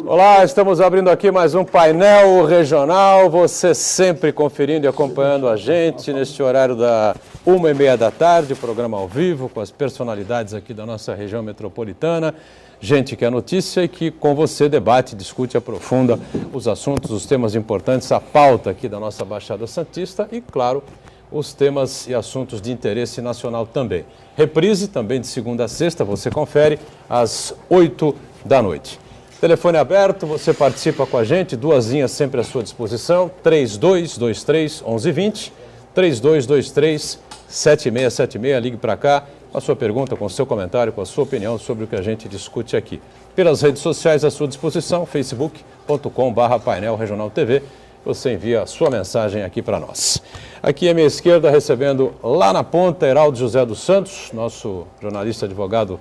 Olá, estamos abrindo aqui mais um painel regional, você sempre conferindo e acompanhando a gente neste horário da 1h30 da tarde, programa ao vivo com as personalidades aqui da nossa região metropolitana, gente que é notícia e que com você debate, discute, aprofunda os assuntos, os temas importantes, a pauta aqui da nossa Baixada Santista e, claro, os temas e assuntos de interesse nacional também. Reprise também de segunda a sexta, você confere às 8 da noite. Telefone aberto, você participa com a gente, duas linhas sempre à sua disposição, 3223-1120, 3223-7676, ligue para cá com a sua pergunta, com o seu comentário, com a sua opinião sobre o que a gente discute aqui. Pelas redes sociais à sua disposição, facebook.com/painel regional TV, você envia a sua mensagem aqui para nós. Aqui à minha esquerda, recebendo lá na ponta, Heraldo José dos Santos, nosso jornalista, advogado,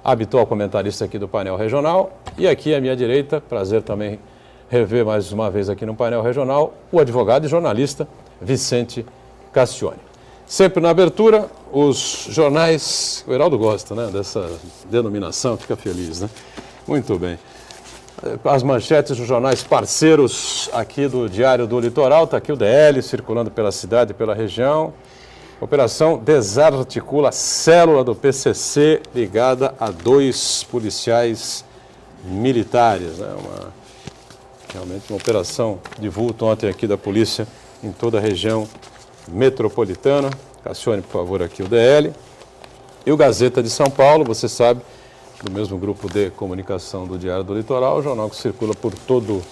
habitual comentarista aqui do painel regional. E aqui à minha direita, prazer também rever mais uma vez aqui no painel regional, o advogado e jornalista Vicente Castione. Sempre na abertura, os jornais, o Heraldo gosta, né, dessa denominação, fica feliz, né? Muito bem. As manchetes dos jornais parceiros aqui do Diário do Litoral, está aqui o DL circulando pela cidade e pela região. Operação desarticula célula do PCC ligada a 2 policiais militares. Né? Realmente uma operação de vulto ontem aqui da polícia em toda a região metropolitana. Cassione, por favor, aqui o DL. E o Gazeta de São Paulo, você sabe, do mesmo grupo de comunicação do Diário do Litoral, o jornal que circula por todo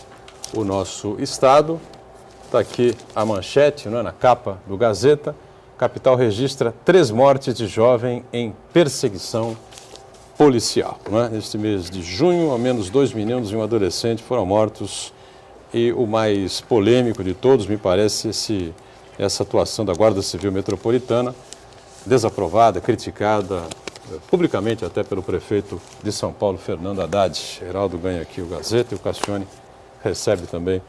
o nosso estado. Está aqui a manchete, né, na capa do Gazeta. Capital registra 3 mortes de jovem em perseguição policial. Né? Neste mês de junho, ao menos 2 meninos e um adolescente foram mortos. E o mais polêmico de todos, me parece, essa atuação da Guarda Civil Metropolitana, desaprovada, criticada, publicamente até pelo prefeito de São Paulo, Fernando Haddad. Heraldo ganha aqui o Gazeta e o Castione recebe também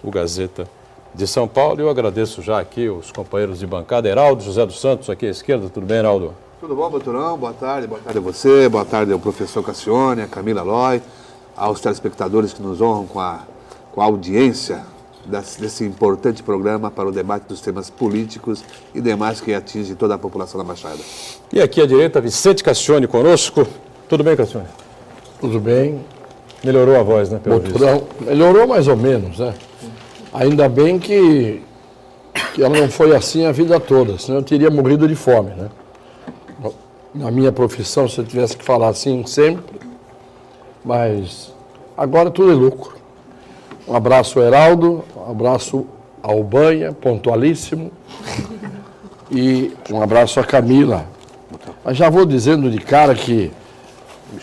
o Gazeta de São Paulo. Eu agradeço já aqui os companheiros de bancada. Heraldo José dos Santos, aqui à esquerda. Tudo bem, Heraldo? Tudo bom, Boturão? Boa tarde a você, boa tarde ao professor Castione, a Camila Loy, aos telespectadores que nos honram com a audiência desse importante programa para o debate dos temas políticos e demais que atingem toda a população da Baixada. E aqui à direita, Vicente Castione conosco. Tudo bem, Castione? Tudo bem. Melhorou a voz, né, pelo visto? Melhorou mais ou menos, né? Ainda bem que ela não foi assim a vida toda, senão eu teria morrido de fome, né? Na minha profissão, se eu tivesse que falar assim sempre, mas agora tudo é lucro. Um abraço ao Heraldo, um abraço ao Banha, pontualíssimo, e um abraço à Camila. Mas já vou dizendo de cara que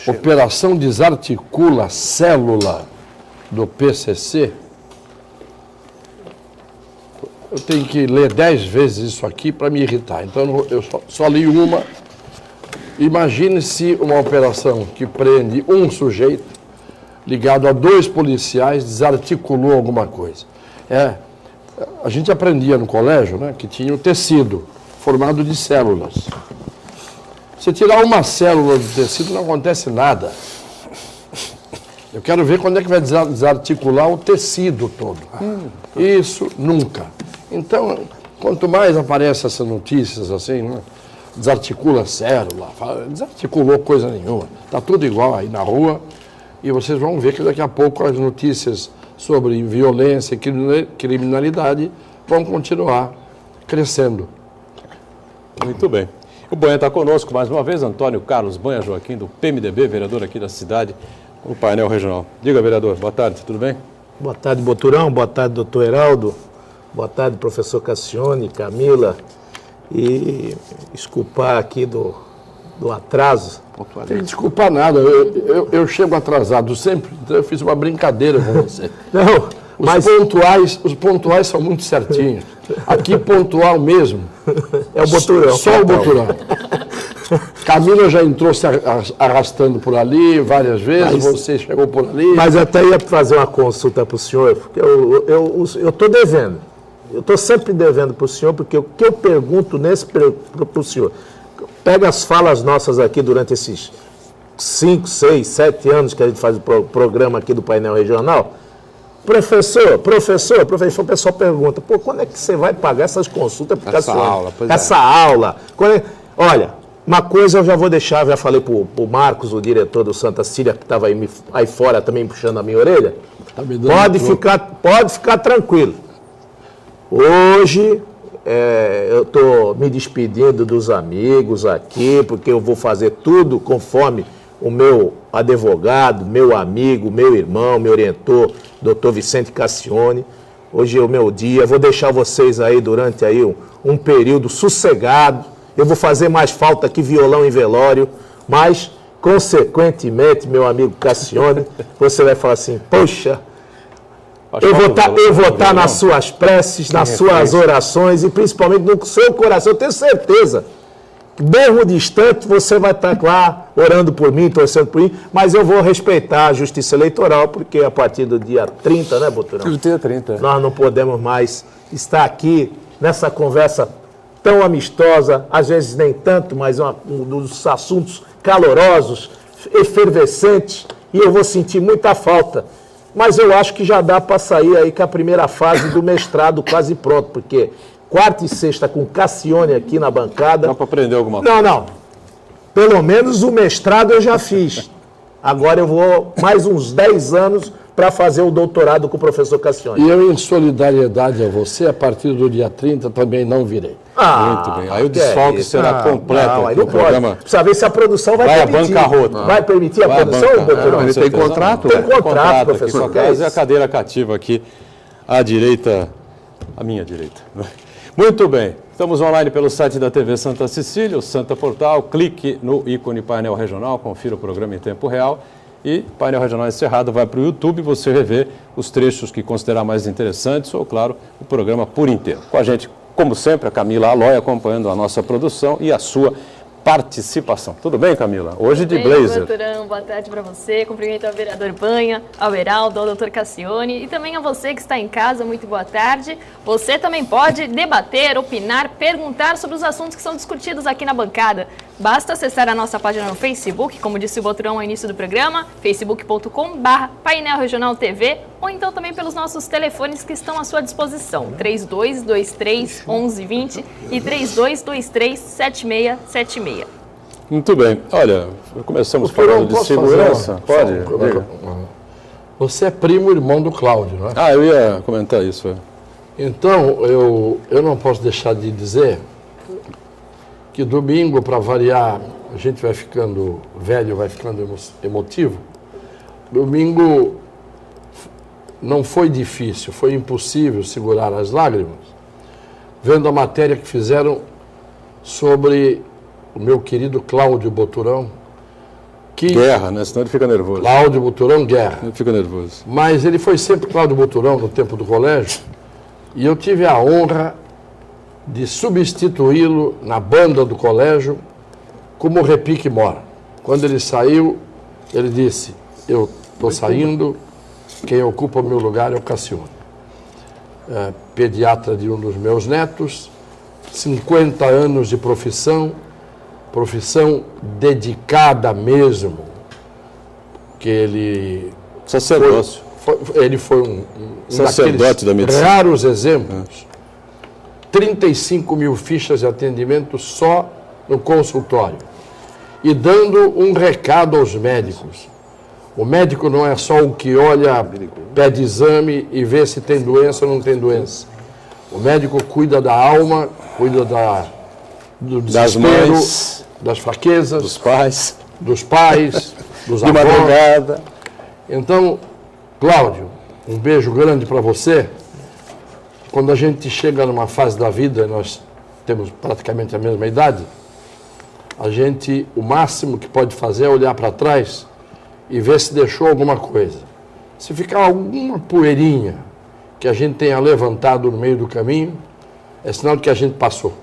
operação desarticula célula do PCC. Eu tenho que ler 10 vezes isso aqui para me irritar, então eu só li uma. Imagine se uma operação que prende um sujeito ligado a 2 policiais, desarticulou alguma coisa. A gente aprendia no colégio, né, que tinha o tecido formado de células. Se tirar uma célula do tecido, não acontece nada. Eu quero ver quando é que vai desarticular o tecido todo. Isso nunca. Então, quanto mais aparecem essas notícias assim, né, desarticula célula, desarticulou coisa nenhuma. Está tudo igual aí na rua. E vocês vão ver que daqui a pouco as notícias sobre violência e criminalidade vão continuar crescendo. Muito bem. O Banha está conosco mais uma vez, Antônio Carlos Banha Joaquim, do PMDB, vereador aqui da cidade, no painel regional. Diga, vereador, boa tarde, tudo bem? Boa tarde, Boturão, boa tarde, doutor Heraldo, boa tarde, professor Castione, Camila, e desculpar aqui do atraso. Não tem que desculpar nada, eu chego atrasado sempre, então eu fiz uma brincadeira com você. Não, mas os pontuais são muito certinhos. Aqui pontual mesmo é o Boturão. Só o Boturão. Camila já entrou se arrastando por ali várias vezes, você chegou por ali. Mas eu até ia fazer uma consulta para o senhor, porque eu estou devendo. Eu estou sempre devendo para o senhor, porque o que eu pergunto para o senhor, pega as falas nossas aqui durante esses 5, 6, 7 anos que a gente faz o programa aqui do painel regional, professor, o pessoal pergunta, pô, quando é que você vai pagar essas consultas por Essa aula, pois é. essa aula? Olha, uma coisa eu já vou deixar, já falei pro Marcos, o diretor do Santa Cília, que estava aí fora também puxando a minha orelha, pode ficar tranquilo. Hoje eu estou me despedindo dos amigos aqui, porque eu vou fazer tudo conforme o meu advogado, meu amigo, meu irmão, meu orientor, doutor Vicente Cassione. Hoje é o meu dia, vou deixar vocês aí durante aí um período sossegado. Eu vou fazer mais falta que violão em velório, mas, consequentemente, meu amigo Cassione, você vai falar assim, poxa, eu vou estar nas suas preces, nas suas orações e principalmente no seu coração. Eu tenho certeza que, mesmo distante, você vai estar lá orando por mim, torcendo por mim, mas eu vou respeitar a justiça eleitoral, porque a partir do dia 30, né, Boturão? Dia 30. Nós não podemos mais estar aqui nessa conversa tão amistosa, às vezes nem tanto, mas um dos assuntos calorosos, efervescentes, e eu vou sentir muita falta. Mas eu acho que já dá para sair aí com a primeira fase do mestrado quase pronto, porque quarta e sexta com Cassione aqui na bancada. Dá para aprender alguma coisa? Não. Pelo menos o mestrado eu já fiz. Agora eu vou mais uns 10 anos para fazer o doutorado com o professor Cassione. E eu, em solidariedade a você, a partir do dia 30 também não virei. Muito bem. Aí o desfalque será completo. Aí não pode. Precisa ver se a produção vai permitir. Vai à bancarrota. Vai permitir a produção, doutor? Ele tem contrato. Tem contrato, professor. Aqui, só a cadeira cativa aqui, à direita, à minha direita. Muito bem. Estamos online pelo site da TV Santa Cecília, o Santa Portal. Clique no ícone Painel Regional, confira o programa em tempo real. E Painel Regional encerrado vai para o YouTube, você rever os trechos que considerar mais interessantes ou, claro, o programa por inteiro. Com a gente, como sempre, a Camila Aloy acompanhando a nossa produção e a sua participação. Tudo bem, Camila? Hoje de blazer. Doutorão, boa tarde para você. Cumprimento ao vereador Banha, ao Heraldo, ao doutor Cassione e também a você que está em casa, muito boa tarde. Você também pode debater, opinar, perguntar sobre os assuntos que são discutidos aqui na bancada. Basta acessar a nossa página no Facebook, como disse o Boturão ao início do programa, facebook.com/Painel Regional TV, ou então também pelos nossos telefones que estão à sua disposição, 3223-1120 e 3223-7676. Muito bem. Olha, começamos falando de segurança. Pode? Você é primo irmão do Cláudio, não é? Eu ia comentar isso. Então, eu não posso deixar de dizer que domingo, para variar, a gente vai ficando velho, vai ficando emotivo. Domingo não foi difícil, foi impossível segurar as lágrimas, vendo a matéria que fizeram sobre o meu querido Cláudio Boturão. Guerra, né? Senão ele fica nervoso. Cláudio Boturão, Guerra. Ele fica nervoso. Mas ele foi sempre Cláudio Boturão no tempo do colégio, e eu tive a honra de substituí-lo na banda do colégio como repique mora. Quando ele saiu, ele disse, eu estou saindo, quem ocupa o meu lugar é o Cassione. Pediatra de um dos meus netos, 50 anos de profissão dedicada mesmo, que ele... Sacerdócio. Ele foi um sacerdote da medicina. Raros exemplos. 35 mil fichas de atendimento só no consultório. E dando um recado aos médicos. O médico não é só o que olha, pede exame e vê se tem doença ou não tem doença. O médico cuida da alma, cuida do desespero, das mães, das fraquezas, dos pais, dos de avós. madrugada. Então, Cláudio, um beijo grande para você. Quando a gente chega numa fase da vida, nós temos praticamente a mesma idade, o máximo que pode fazer é olhar para trás e ver se deixou alguma coisa. Se ficar alguma poeirinha que a gente tenha levantado no meio do caminho, é sinal de que a gente passou,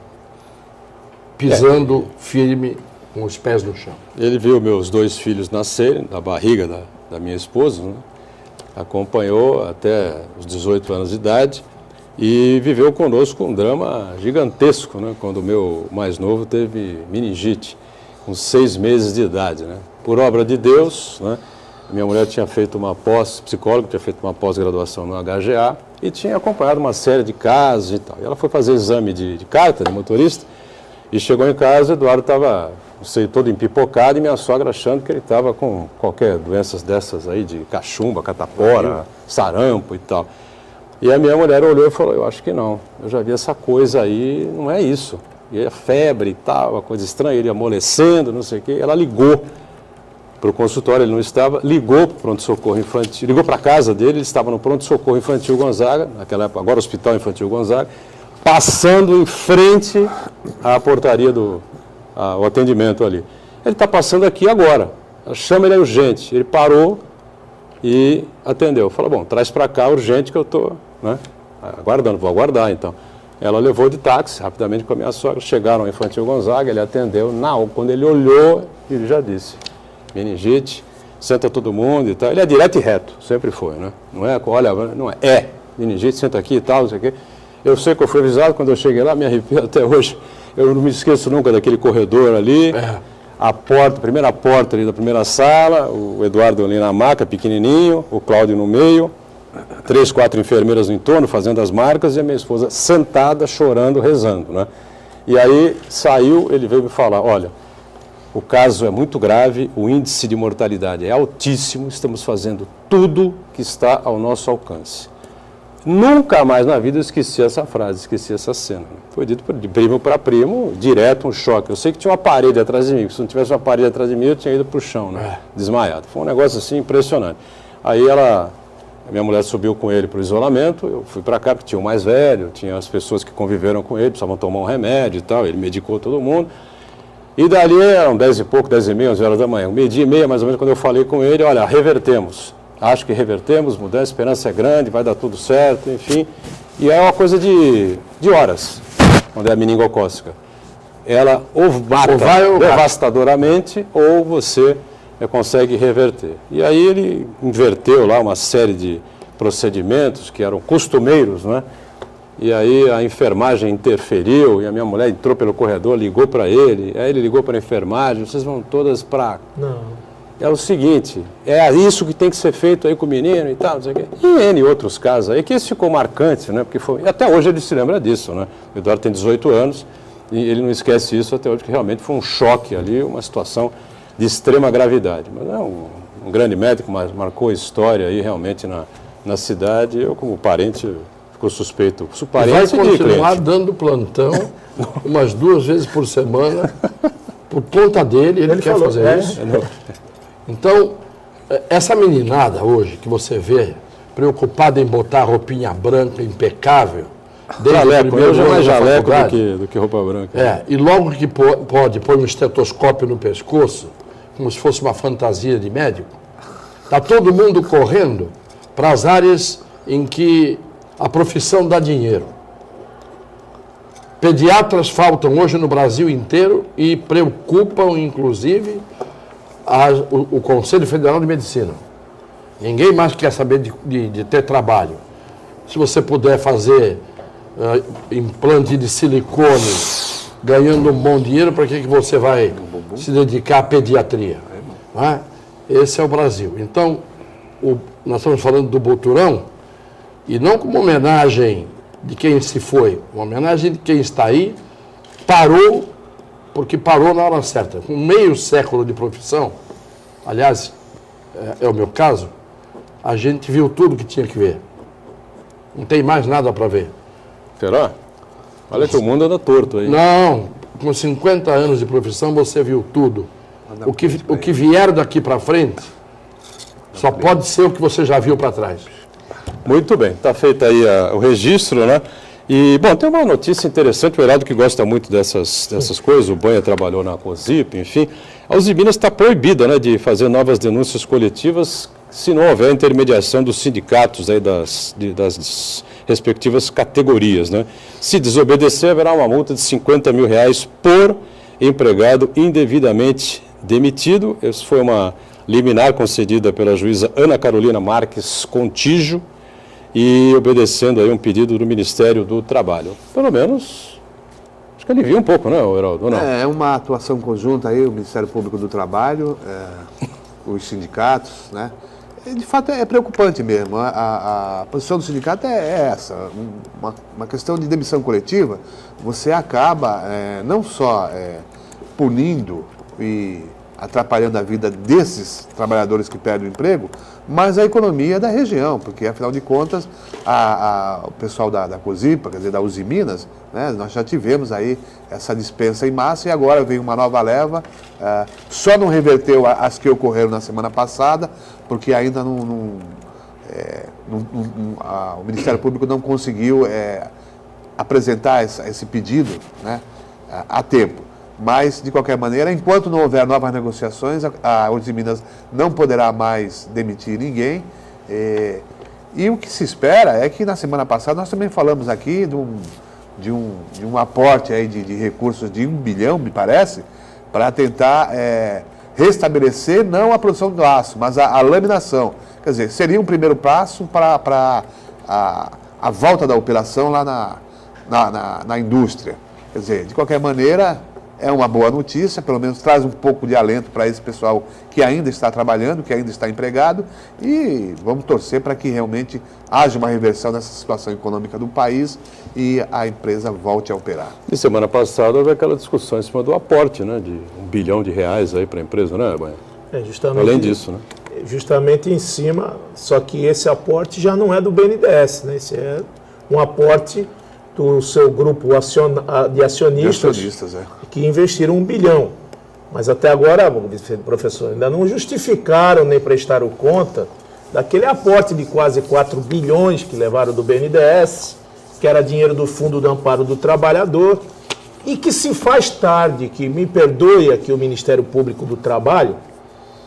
pisando firme com os pés no chão. Ele viu meus 2 filhos nascerem na barriga da minha esposa, né? Acompanhou até os 18 anos de idade e viveu conosco um drama gigantesco, né? Quando o meu mais novo teve meningite, com 6 meses de idade, né? por obra de Deus, né? Minha mulher tinha feito uma psicóloga, tinha feito uma pós-graduação no HGA e tinha acompanhado uma série de casos e tal. E ela foi fazer exame de carta de motorista e chegou em casa, o Eduardo estava, não sei, todo empipocado e minha sogra achando que ele estava com qualquer doenças dessas aí, de cachumba, catapora, sarampo e tal. E a minha mulher olhou e falou, eu acho que não, eu já vi essa coisa aí, não é isso. E a febre e tal, uma coisa estranha, ele amolecendo, não sei o quê. Ela ligou para o consultório, ele não estava, ligou para o pronto-socorro infantil, ligou para a casa dele, ele estava no pronto-socorro infantil Gonzaga, naquela época, agora Hospital Infantil Gonzaga, passando em frente à portaria o atendimento ali. Ele está passando aqui agora, chama ele urgente. Ele parou e atendeu. Falou, bom, traz para cá urgente que eu estou, né, aguardando, vou aguardar então. Ela levou de táxi, rapidamente com a minha sogra, chegaram ao Infantil Gonzaga, ele atendeu, quando ele olhou, ele já disse, meningite, senta todo mundo e tal. Ele é direto e reto, sempre foi, né? Não é, olha, não é meningite, senta aqui e tal, não sei o quê. Eu sei que eu fui avisado, quando eu cheguei lá, me arrepio até hoje, eu não me esqueço nunca daquele corredor ali, a primeira porta ali da primeira sala, o Eduardo ali na maca, pequenininho, o Cláudio no meio, 3, 4 enfermeiras no entorno fazendo as marcas e a minha esposa sentada, chorando, rezando, né? E aí saiu, ele veio me falar, olha, o caso é muito grave, o índice de mortalidade é altíssimo, estamos fazendo tudo que está ao nosso alcance. Nunca mais na vida eu esqueci essa frase, esqueci essa cena. Foi dito de primo para primo, direto, um choque. Eu sei que tinha uma parede atrás de mim, se não tivesse uma parede atrás de mim, eu tinha ido para o chão, né? Desmaiado. Foi um negócio assim impressionante. Aí a minha mulher subiu com ele para o isolamento, eu fui para cá porque tinha o mais velho, tinha as pessoas que conviveram com ele, precisavam tomar um remédio e tal, ele medicou todo mundo. E dali eram 10 e pouco, 10 e meia, 11 horas da manhã, 12h30 mais ou menos, quando eu falei com ele, olha, revertemos. Acho que revertemos, mudança, a esperança é grande, vai dar tudo certo, enfim. E é uma coisa de horas, quando é a meningocócica. Ela ou mata devastadoramente, ou você consegue reverter. E aí ele inverteu lá uma série de procedimentos que eram costumeiros, né? E aí a enfermagem interferiu e a minha mulher entrou pelo corredor, ligou para ele, aí ele ligou para a enfermagem, vocês vão todas para... Não. É o seguinte, é isso que tem que ser feito aí com o menino e tal, não sei o quê. E N outros casos aí, que esse ficou marcante, né? Porque foi... Até hoje ele se lembra disso, né? O Eduardo tem 18 anos e ele não esquece isso até hoje, que realmente foi um choque ali, uma situação de extrema gravidade. Mas é um grande médico, mas marcou história aí realmente na cidade. Eu, como parente... Ficou suspeito. Vai continuar dando plantão umas 2 vezes por semana, por conta dele, ele quer falou, fazer isso. Então, essa meninada hoje, que você vê, preocupada em botar roupinha branca impecável, jaleco, eu já mais jaleco do que roupa branca. E logo que pode pôr um estetoscópio no pescoço, como se fosse uma fantasia de médico, está todo mundo correndo para as áreas em que a profissão dá dinheiro. Pediatras faltam hoje no Brasil inteiro e preocupam, inclusive, o Conselho Federal de Medicina. Ninguém mais quer saber de ter trabalho. Se você puder fazer implante de silicone ganhando um bom dinheiro, para que você vai se dedicar à pediatria? Não é? Esse é o Brasil. Então, nós estamos falando do Boturão, e não como homenagem de quem se foi, uma homenagem de quem está aí, parou, porque parou na hora certa. Com meio século de profissão, aliás, é o meu caso, a gente viu tudo que tinha que ver. Não tem mais nada para ver. Será? Olha que o mundo anda torto aí. Não, com 50 anos de profissão você viu tudo. O que vier daqui para frente só pode ser o que você já viu para trás. Muito bem, está feito aí o registro, né? E, bom, tem uma notícia interessante, o Heraldo que gosta muito dessas coisas, o Banha trabalhou na COSIP, enfim. A Uzi Minas está proibida, né, de fazer novas denúncias coletivas se não houver intermediação dos sindicatos aí das respectivas categorias, né? Se desobedecer, haverá uma multa de R$50 mil por empregado indevidamente demitido. Essa foi uma liminar concedida pela juíza Ana Carolina Marques Contígio, e obedecendo aí um pedido do Ministério do Trabalho. Pelo menos, Acho que alivia um pouco, né, Heraldo? Ou não? É uma atuação conjunta aí, o Ministério Público do Trabalho, os sindicatos, né? E, de fato é preocupante mesmo. A posição do sindicato é essa, uma questão de demissão coletiva. Você acaba não só punindo e atrapalhando a vida desses trabalhadores que perdem o emprego, mas a economia da região, porque afinal de contas o pessoal da COSIPA, quer dizer, da Uzi Minas, né, nós já tivemos aí essa dispensa em massa e agora vem uma nova leva, só não reverteu as que ocorreram na semana passada, porque ainda o Ministério Público não conseguiu apresentar esse pedido, né, a tempo. Mas, de qualquer maneira, enquanto não houver novas negociações, a Uzi Minas não poderá mais demitir ninguém. E o que se espera é que, na semana passada, nós também falamos aqui de um aporte aí de recursos de 1 bilhão, me parece, para tentar restabelecer não a produção do aço, mas a laminação. Quer dizer, seria um primeiro passo para a volta da operação lá na indústria. Quer dizer, de qualquer maneira, é uma boa notícia, pelo menos traz um pouco de alento para esse pessoal que ainda está trabalhando, que ainda está empregado, e vamos torcer para que realmente haja uma reversão nessa situação econômica do país e a empresa volte a operar. E semana passada houve aquela discussão em cima do aporte, né, de R$1 bilhão aí para a empresa, né, Banha? Justamente, além disso, né? Justamente em cima, só que esse aporte já não é do BNDES, né? Esse é um aporte do seu grupo de acionistas que investiram 1 bilhão. Mas até agora, professor, ainda não justificaram nem prestaram conta daquele aporte de quase 4 bilhões que levaram do BNDES, que era dinheiro do Fundo do Amparo do Trabalhador, e que se faz tarde, que me perdoe aqui o Ministério Público do Trabalho,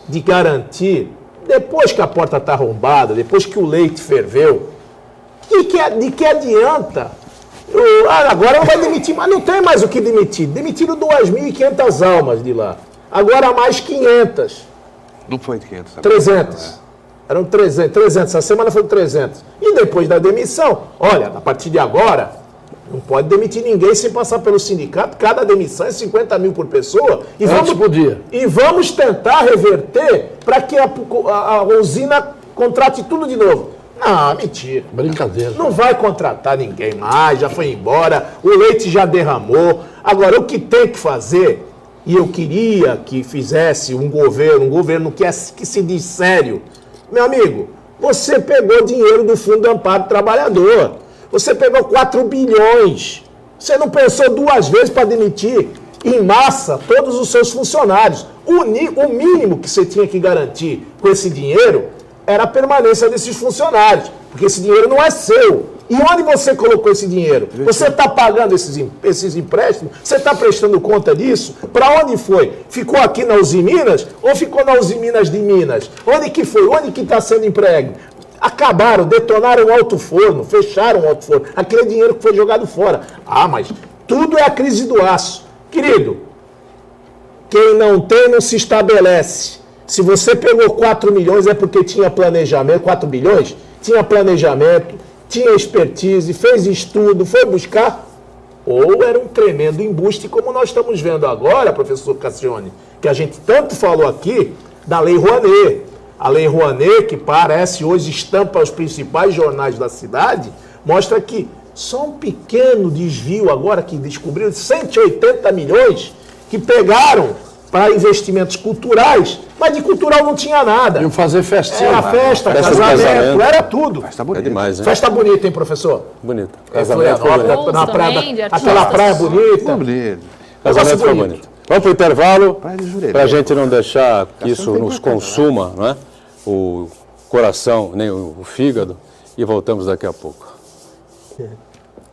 de garantir, depois que a porta está arrombada, depois que o leite ferveu, de que adianta? Agora não vai demitir, mas não tem mais o que demitir. Demitiram 2.500 almas de lá. Agora mais 500. Não foi 500. 300. Eram 300. Essa semana foi 300. E depois da demissão, olha, a partir de agora, não pode demitir ninguém sem passar pelo sindicato. Cada demissão é 50 mil por pessoa. E vamos tentar reverter para que a usina contrate tudo de novo. Não, mentira. Brincadeira. Não vai contratar ninguém mais, já foi embora, o leite já derramou. Agora, o que tem que fazer, e eu queria que fizesse um governo que se diz sério. Meu amigo, você pegou dinheiro do Fundo do Amparo do Trabalhador. Você pegou 4 bilhões. Você não pensou 2 vezes para demitir em massa todos os seus funcionários. O mínimo que você tinha que garantir com esse dinheiro era a permanência desses funcionários, porque esse dinheiro não é seu. E onde você colocou esse dinheiro? Você está pagando esses empréstimos? Você está prestando conta disso? Para onde foi? Ficou aqui na Uzi Minas ou ficou na Uzi Minas de Minas? Onde que foi? Onde que está sendo emprego? Acabaram, detonaram o alto forno, fecharam o alto forno. Aquele dinheiro que foi jogado fora. Mas tudo é a crise do aço. Querido, quem não tem não se estabelece. Se você pegou 4 milhões é porque tinha planejamento, 4 bilhões, tinha planejamento, tinha expertise, fez estudo, foi buscar, ou era um tremendo embuste, como nós estamos vendo agora, professor Cassione, que a gente tanto falou aqui da Lei Rouanet. A Lei Rouanet, que parece hoje estampa os principais jornais da cidade, mostra que só um pequeno desvio agora que descobriram 180 milhões que pegaram para investimentos culturais, mas de cultural não tinha nada. Iam fazer festinha. Era festa, casamento, era tudo. Festa bonita. É demais, hein? Festa bonita, hein, professor? Bonita. Casamento Casamento foi bonito. na praia, aquela praia bonita. Bonito. Casamento foi bonito. bonito. Vamos para o intervalo, Praia de Jurerê. para a gente não deixar que isso tem nos que contar, consuma, não é? O coração, nem o fígado, e voltamos daqui a pouco.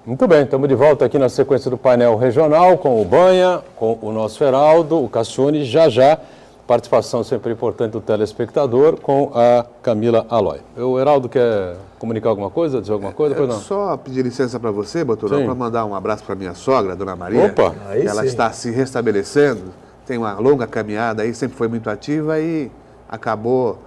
Muito bem, estamos de volta aqui na sequência do painel regional com o Banha, com o nosso Heraldo, o Cassione, já, participação sempre importante do telespectador, com a Camila Aloy. O Heraldo quer comunicar alguma coisa, dizer alguma coisa? Pois não. Só pedir licença para você, Boturão, Sim. para mandar um abraço para minha sogra, Dona Maria. Opa! Aí Que ela sim. está se restabelecendo, tem uma longa caminhada aí, sempre foi muito ativa e acabou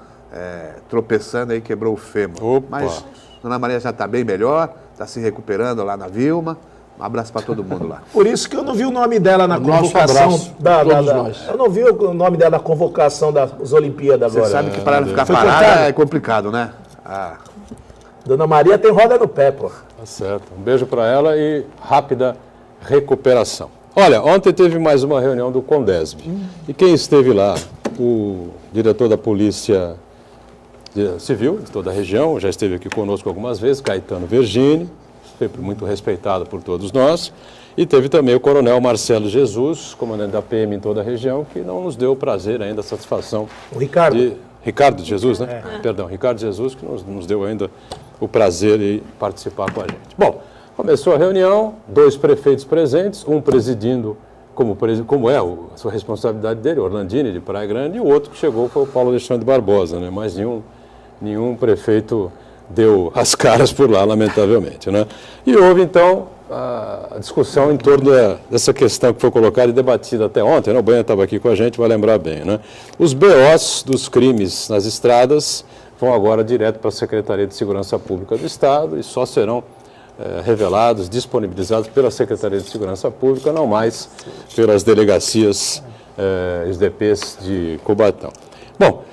tropeçando aí, quebrou o fêmur. Opa. Mas Dona Maria já está bem melhor, está se recuperando lá na Vilma Um abraço para todo mundo lá. Por isso que eu não vi o nome dela na Nosso convocação. abraço a todos nós. Eu não vi o nome dela na convocação das Olimpíadas Você agora. sabe que para ela ficar Foi parada cortado. é complicado, né? Ah, Dona Maria tem roda no pé, pô. Tá certo. Um beijo para ela e rápida recuperação. Olha, ontem teve mais uma reunião do Condesb. E quem esteve lá? O diretor da Polícia Civil de toda a região, já esteve aqui conosco algumas vezes, Caetano Vergini, sempre muito respeitado por todos nós. E teve também o Coronel Marcelo Jesus, comandante da PM em toda a região, que não nos deu o prazer ainda, a satisfação. O Ricardo. Ricardo Jesus, né? Perdão, Ricardo Jesus, que nos deu ainda o prazer de participar com a gente. Bom, começou a reunião, 2 prefeitos presentes, um presidindo, como é a sua responsabilidade dele, Orlandini de Praia Grande, e o outro que chegou foi o Paulo Alexandre Barbosa, né? Mas nenhum prefeito deu as caras por lá, lamentavelmente, né? E houve, então, a discussão em torno dessa questão que foi colocada e debatida até ontem, né? O Banha estava aqui com a gente, vai lembrar bem, né? Os BOs dos crimes nas estradas vão agora direto para a Secretaria de Segurança Pública do Estado e só serão revelados, disponibilizados pela Secretaria de Segurança Pública, não mais pelas delegacias SDPs de Cubatão. Bom,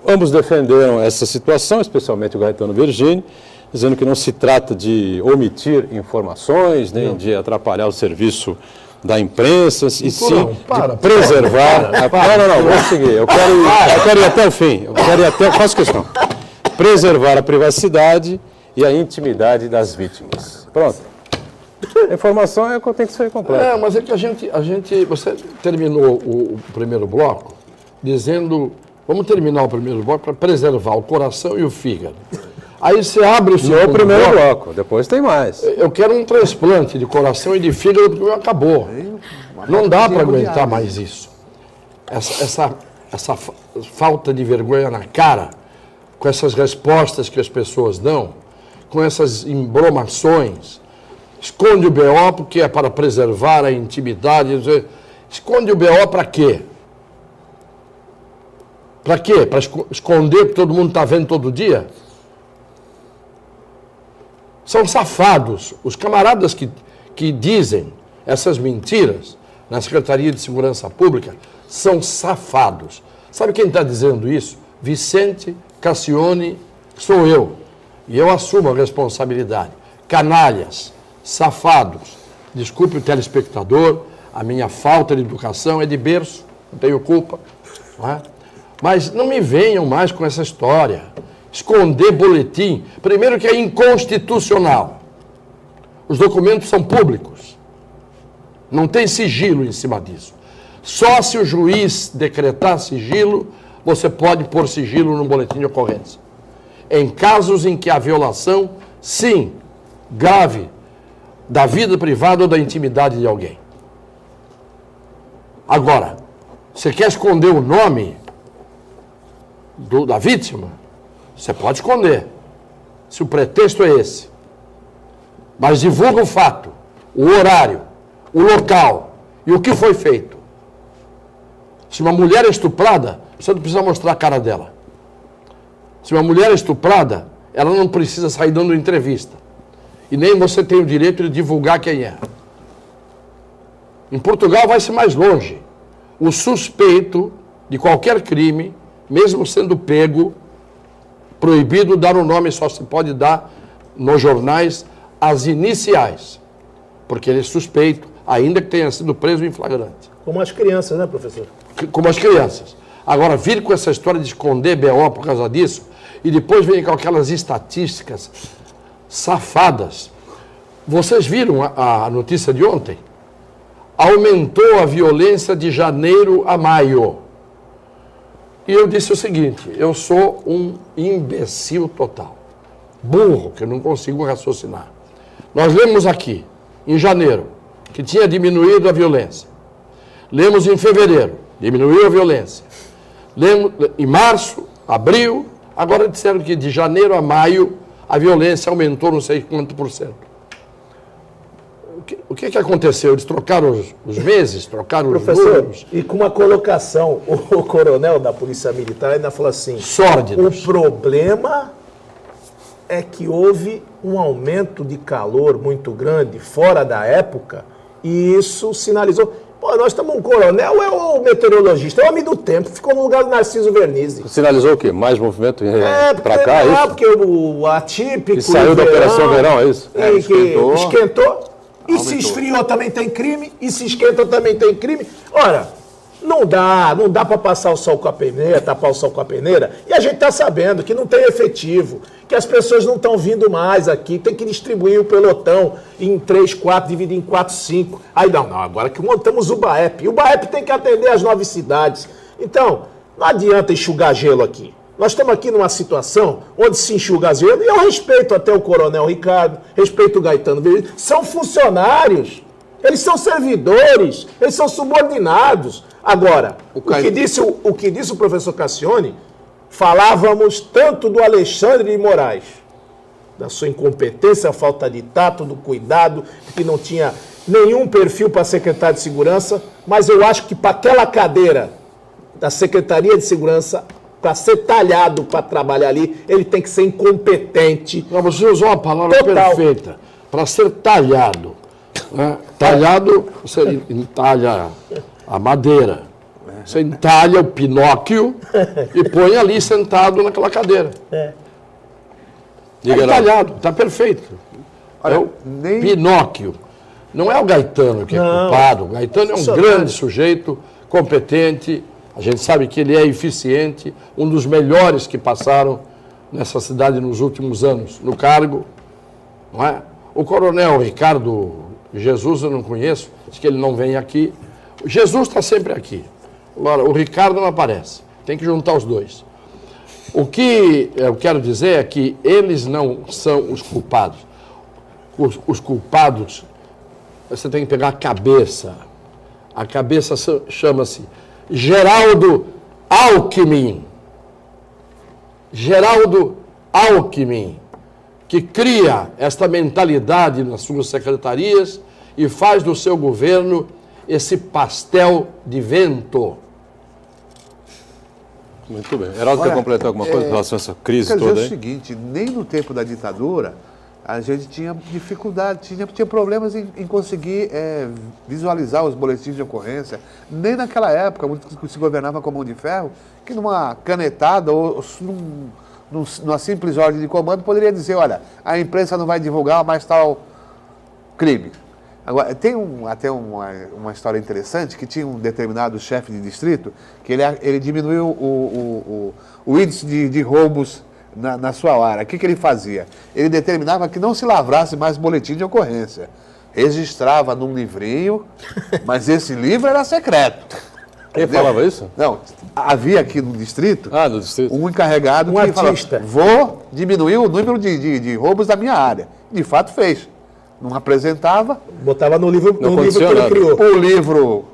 ambos defenderam essa situação, especialmente o Caetano Vergini, dizendo que não se trata de omitir informações, nem de atrapalhar o serviço da imprensa, e sim de preservar... Não, vou seguir. Eu quero ir até o fim. Faço questão. Preservar a privacidade e a intimidade das vítimas. Pronto. A informação tem que ser completa. Mas é que você terminou o primeiro bloco dizendo, vamos terminar o primeiro bloco para preservar o coração e o fígado. Aí você abre o segundo primeiro bloco, depois tem mais. Eu quero um transplante de coração e de fígado porque o meu acabou. Não dá para aguentar mais isso. Essa falta de vergonha na cara, com essas respostas que as pessoas dão, com essas embromações. Esconde o BO porque é para preservar a intimidade. Esconde o BO para quê? Para quê? Para esconder que todo mundo está vendo todo dia? São safados. Os camaradas que dizem essas mentiras na Secretaria de Segurança Pública são safados. Sabe quem está dizendo isso? Vicente Cassione, sou eu. E eu assumo a responsabilidade. Canalhas, safados. Desculpe o telespectador, a minha falta de educação é de berço, não tenho culpa. Não é? Mas não me venham mais com essa história. Esconder boletim, primeiro que é inconstitucional. Os documentos são públicos. Não tem sigilo em cima disso. Só se o juiz decretar sigilo, você pode pôr sigilo no boletim de ocorrência. Em casos em que a violação, sim, grave, da vida privada ou da intimidade de alguém. Agora, você quer esconder o nome da vítima? Você pode esconder, se o pretexto é esse. Mas divulga o fato, o horário, o local e o que foi feito. Se uma mulher é estuprada, você não precisa mostrar a cara dela. Se uma mulher é estuprada, ela não precisa sair dando entrevista. E nem você tem o direito de divulgar quem é. Em Portugal vai-se mais longe. O suspeito de qualquer crime, mesmo sendo pego, proibido dar o nome, só se pode dar nos jornais as iniciais, porque ele é suspeito, ainda que tenha sido preso em flagrante. Como as crianças, né, professor? Como as crianças. Agora, vir com essa história de esconder BO por causa disso, e depois vem com aquelas estatísticas safadas. Vocês viram a notícia de ontem? Aumentou a violência de janeiro a maio. E eu disse o seguinte, eu sou um imbecil total, burro, que eu não consigo raciocinar. Nós lemos aqui, em janeiro, que tinha diminuído a violência. Lemos em fevereiro, diminuiu a violência. Lemos em março, abril, agora disseram que de janeiro a maio a violência aumentou não sei quanto por cento. O que aconteceu? Eles trocaram os meses, trocaram os números? E com uma colocação, o coronel da Polícia Militar ainda falou assim... Sórdidos. O problema é que houve um aumento de calor muito grande, fora da época, e isso sinalizou. Pô, nós estamos um coronel, é o meteorologista, é o homem do tempo, ficou no lugar do Narciso Vernizzi. Sinalizou o quê? Mais movimento para cá, é isso? Porque o atípico... E saiu da Operação Verão, é isso? Esquentou. E se esfriou também tem crime, e se esquenta também tem crime. Ora, não dá para passar o sol com a peneira, tapar o sol com a peneira, e a gente está sabendo que não tem efetivo, que as pessoas não estão vindo mais aqui, tem que distribuir o pelotão em 3, 4, dividir em 4, 5. Aí não, agora que montamos o BAEP, e o BAEP tem que atender as 9 cidades. Então, não adianta enxugar gelo aqui. Nós estamos aqui numa situação onde se enxuga gelo, e eu respeito até o Coronel Ricardo, respeito o Gaetano Veríssimo, são funcionários, eles são servidores, eles são subordinados. Agora, o que disse o professor Cassione, falávamos tanto do Alexandre de Moraes, da sua incompetência, falta de tato, do cuidado, que não tinha nenhum perfil para secretário de segurança, mas eu acho que para aquela cadeira da Secretaria de Segurança, para ser talhado para trabalhar ali, ele tem que ser incompetente. Não, você usou uma palavra perfeita. Para ser talhado. Né? Talhado, você entalha a madeira. Você entalha o Pinóquio e põe ali sentado naquela cadeira. Está entalhado, está perfeito. É o Pinóquio. Não é o Gaetano que é culpado. O Gaetano é um grande sujeito, competente. A gente sabe que ele é eficiente, um dos melhores que passaram nessa cidade nos últimos anos, no cargo. Não é? O coronel Ricardo Jesus eu não conheço, diz que ele não vem aqui. O Jesus está sempre aqui. Agora, o Ricardo não aparece. Tem que juntar os dois. O que eu quero dizer é que eles não são os culpados. Os culpados, você tem que pegar a cabeça. A cabeça chama-se Geraldo Alckmin. Geraldo Alckmin, que cria esta mentalidade nas suas secretarias e faz do seu governo esse pastel de vento. Muito bem. Heraldo, quer completar alguma coisa em relação a essa crise Quer toda dizer aí? o seguinte, nem no tempo da ditadura a gente tinha dificuldade, tinha problemas em conseguir visualizar os boletins de ocorrência. Nem naquela época, que se governava com mão de ferro, que numa canetada ou numa simples ordem de comando poderia dizer, olha, a imprensa não vai divulgar mais tal crime. Agora, tem até uma história interessante, que tinha um determinado chefe de distrito, que ele diminuiu o índice de roubos na sua área. O que ele fazia? Ele determinava que não se lavrasse mais boletim de ocorrência. Registrava num livrinho, mas esse livro era secreto. Quem falava isso? Não, havia aqui no distrito, no distrito. um encarregado que artista. falava, vou diminuir o número de roubos da minha área. De fato fez. Não apresentava. Botava no livro, Não no livro que ele nada. criou.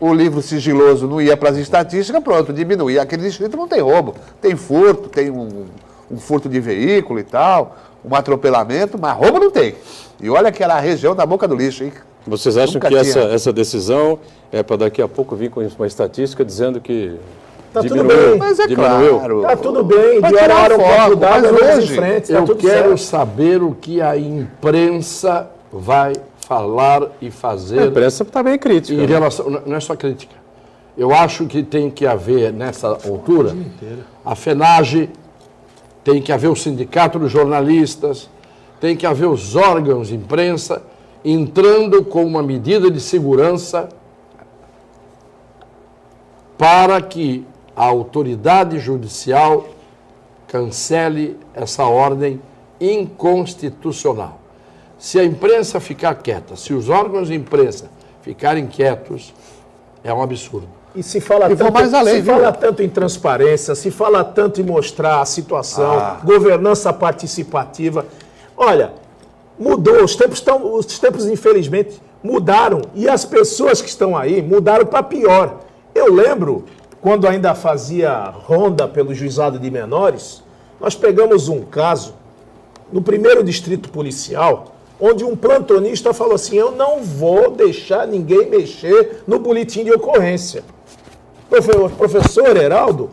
O livro sigiloso não ia para as estatísticas, pronto, diminuía. Aquele distrito não tem roubo, tem furto, tem um furto de veículo e tal, um atropelamento, mas roubo não tem. E olha que era a região da boca do lixo, hein? Vocês acham Nunca que tinha. essa decisão é para daqui a pouco vir com uma estatística dizendo que Tá tudo diminuiu? bem. Mas é Diminuiu? claro. Tá tudo bem, Vai de hora a tirar hora um foto, copo d'água, mas vamos hoje em frente, tá Eu tudo quero certo. saber o que a imprensa vai falar e A fazer imprensa está bem crítica. em relação... Não é só crítica. Eu acho que tem que haver, nessa altura, a FENAGE, tem que haver o Sindicato dos Jornalistas, tem que haver os órgãos de imprensa entrando com uma medida de segurança para que a autoridade judicial cancele essa ordem inconstitucional. Se a imprensa ficar quieta, se os órgãos de imprensa ficarem quietos, é um absurdo. E se fala, E vou mais além, se viu? fala tanto em transparência, se fala tanto em mostrar a situação, governança participativa. Olha, mudou, os tempos infelizmente mudaram e as pessoas que estão aí mudaram para pior. Eu lembro, quando ainda fazia ronda pelo juizado de menores, nós pegamos um caso no 1º distrito policial, onde um plantonista falou assim, eu não vou deixar ninguém mexer no boletim de ocorrência. Professor Heraldo,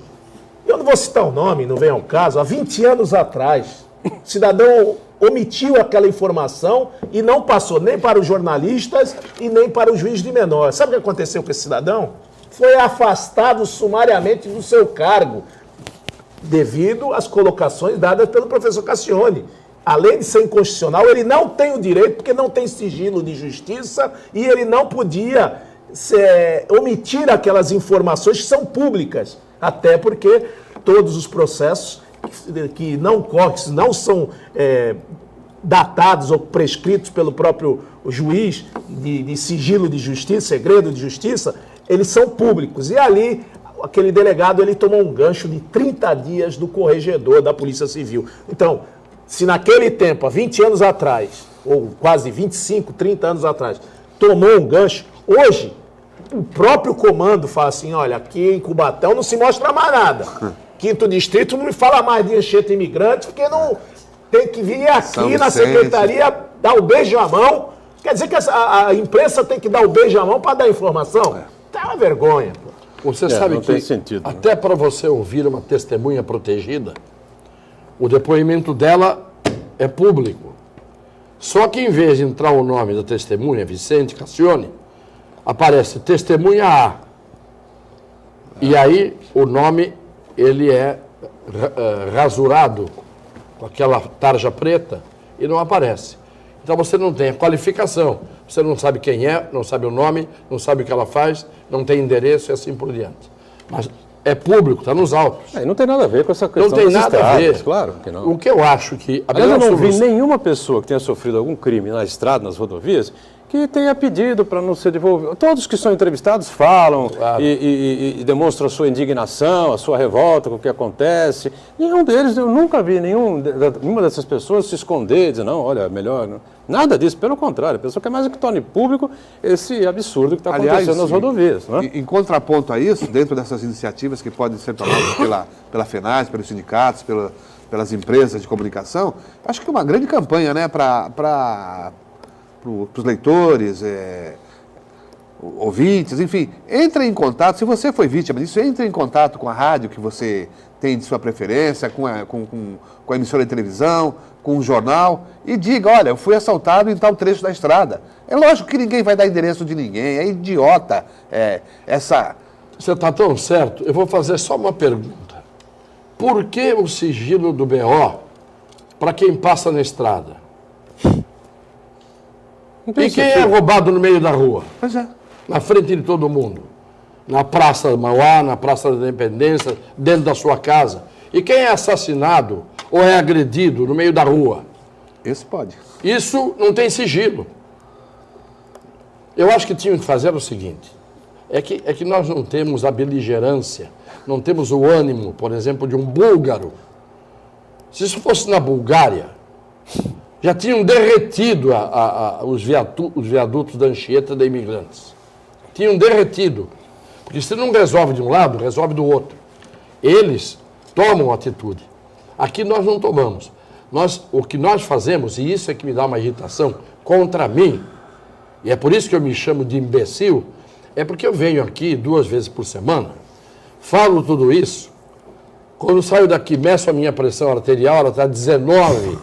eu não vou citar o nome, não vem ao caso, há 20 anos atrás, cidadão omitiu aquela informação e não passou nem para os jornalistas e nem para o juiz de menor. Sabe o que aconteceu com esse cidadão? Foi afastado sumariamente do seu cargo, devido às colocações dadas pelo professor Cassione. Além de ser inconstitucional, ele não tem o direito, porque não tem sigilo de justiça, e ele não podia omitir aquelas informações que são públicas, até porque todos os processos que não são datados ou prescritos pelo próprio juiz de sigilo de justiça, segredo de justiça, eles são públicos. E ali, aquele delegado, ele tomou um gancho de 30 dias do corregedor da Polícia Civil. Então, se naquele tempo, há 20 anos atrás, ou quase 25, 30 anos atrás, tomou um gancho, hoje, o próprio comando fala assim, olha, aqui em Cubatão não se mostra mais nada. Quinto Distrito não me fala mais de Anchieta Imigrante, porque não tem que vir aqui na secretaria dar o beijo à mão. Quer dizer que a imprensa tem que dar o beijo à mão para dar informação? É uma vergonha. Pô. Você sabe não que tem sentido, até para você ouvir uma testemunha protegida, o depoimento dela é público. Só que em vez de entrar o nome da testemunha, Vicente Cassione, aparece testemunha A. E aí o nome ele é rasurado com aquela tarja preta e não aparece. Então você não tem a qualificação, você não sabe quem é, não sabe o nome, não sabe o que ela faz, não tem endereço e assim por diante. Mas é público, está nos autos. Não tem nada a ver com essa questão Não tem nada a ver. Claro que não. O que eu acho que... Aliás, eu não vi nenhuma pessoa que tenha sofrido algum crime na estrada, nas rodovias, que tenha pedido para não ser devolvido. Todos que são entrevistados falam e demonstram a sua indignação, a sua revolta com o que acontece. Nenhum deles, eu nunca vi nenhuma dessas pessoas se esconder, dizer, não, olha, melhor... Não. Nada disso, pelo contrário. A pessoa quer mais que torne público esse absurdo que está acontecendo nas rodovias. Não é? Em contraponto a isso, dentro dessas iniciativas que podem ser tomadas pela FENAS, pelos sindicatos, pelas empresas de comunicação, acho que é uma grande campanha, né, para os leitores, ouvintes, enfim, entre em contato, se você foi vítima disso, entre em contato com a rádio que você tem de sua preferência, com a emissora de televisão, com o jornal, e diga, olha, eu fui assaltado em tal trecho da estrada. É lógico que ninguém vai dar endereço de ninguém, é idiota essa... Você está tão certo, eu vou fazer só uma pergunta. Por que o sigilo do BO para quem passa na estrada? E quem é roubado no meio da rua? Pois é. Na frente de todo mundo. Na Praça da Mauá, na Praça da Independência, dentro da sua casa. E quem é assassinado ou é agredido no meio da rua? Esse pode. Isso não tem sigilo. Eu acho que tinham que fazer o seguinte. É que nós não temos a beligerância, não temos o ânimo, por exemplo, de um búlgaro. Se isso fosse na Bulgária, já tinham derretido os viadutos da Anchieta de Imigrantes. Tinham derretido. Porque se não resolve de um lado, resolve do outro. Eles tomam atitude. Aqui nós não tomamos. O que nós fazemos, e isso é que me dá uma irritação contra mim, e é por isso que eu me chamo de imbecil, é porque eu venho aqui 2 vezes por semana, falo tudo isso, quando saio daqui, meço a minha pressão arterial, ela está 19.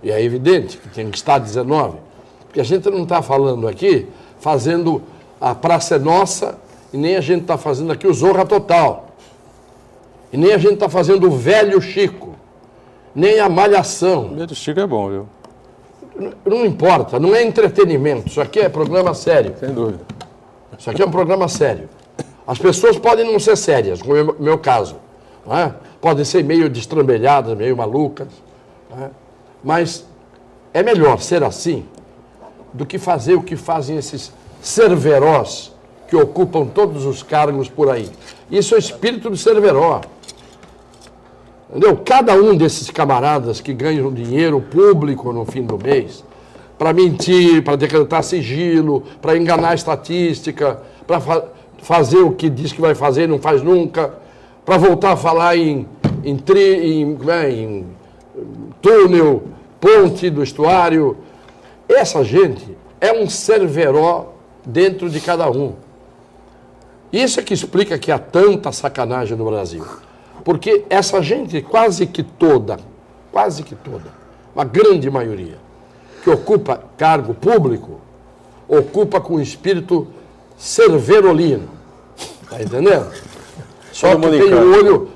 E é evidente que tem que estar 19. Porque a gente não está falando aqui, fazendo a Praça é Nossa, e nem a gente está fazendo aqui o Zorra Total. E nem a gente está fazendo o Velho Chico. Nem a Malhação. O Velho Chico é bom, viu? Não importa, não é entretenimento. Isso aqui é programa sério. Sem dúvida. Isso aqui é um programa sério. As pessoas podem não ser sérias, como é o meu caso. Não é? Podem ser meio destrambelhadas, meio malucas. Não é? Mas é melhor ser assim do que fazer o que fazem esses cerverós que ocupam todos os cargos por aí. Isso é o espírito do cerveró. Entendeu? Cada um desses camaradas que ganham dinheiro público no fim do mês, para mentir, para decretar sigilo, para enganar a estatística, para fazer o que diz que vai fazer e não faz nunca, para voltar a falar em túnel, ponte do estuário. Essa gente é um cerveró dentro de cada um. Isso é que explica que há tanta sacanagem no Brasil. Porque essa gente quase que toda, uma grande maioria, que ocupa cargo público, ocupa com espírito serverolino. Está entendendo? Só que